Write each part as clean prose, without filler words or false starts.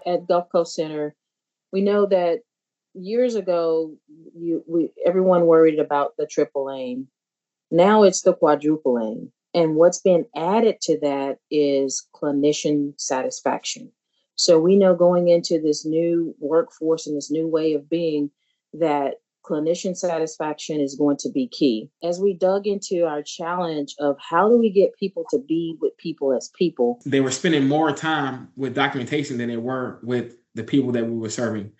At Gulf Coast Center, we know that years ago, everyone worried about the triple aim. Now it's the quadruple aim. And what's been added to that is clinician satisfaction. So we know going into this new workforce and this new way of being that clinician satisfaction is going to be key. As we dug into our challenge of how do we get people to be with people as people, they were spending more time with documentation than they were with the people that we were serving.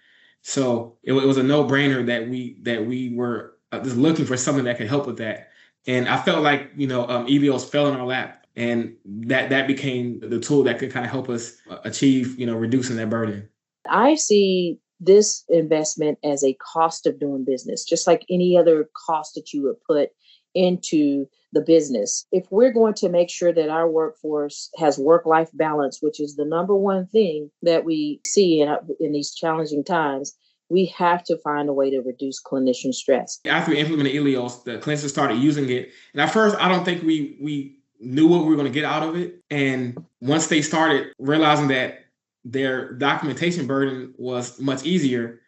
So it was a no-brainer that we were just looking for something that could help with that. And I felt like, Eleos fell in our lap, and that became the tool that could kind of help us achieve, reducing that burden. I see this investment as a cost of doing business, just like any other cost that you would put into the business. If we're going to make sure that our workforce has work-life balance, which is the number one thing that we see in these challenging times, we have to find a way to reduce clinician stress. After we implemented Eleos, the clinicians started using it. And at first, I don't think we knew what we were going to get out of it. And once they started realizing that their documentation burden was much easier,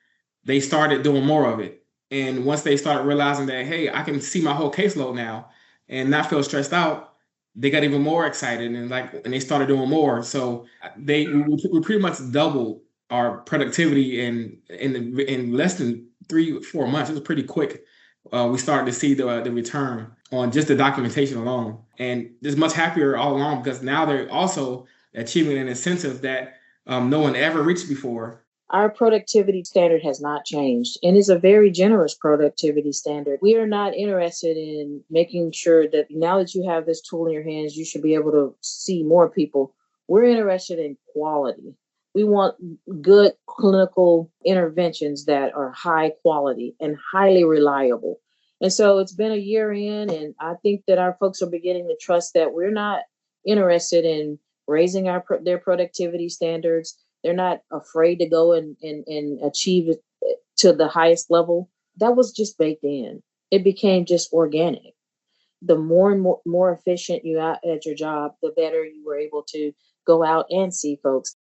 they started doing more of it. And once they started realizing that, hey, I can see my whole caseload now and not feel stressed out, they got even more excited and they started doing more. So we pretty much doubled our productivity in less than 3-4 months. It was pretty quick. We started to see the return on just the documentation alone, and just much happier all along because now they're also achieving an incentive that no one ever reached before. Our productivity standard has not changed, and is a very generous productivity standard. We are not interested in making sure that now that you have this tool in your hands, you should be able to see more people. We're interested in quality. We want good clinical interventions that are high quality and highly reliable. And so it's been a year in, and I think that our folks are beginning to trust that we're not interested in raising their productivity standards. They're not afraid to go and achieve it to the highest level. That was just baked in. It became just organic. The more and more efficient you are at your job, the better you were able to go out and see folks.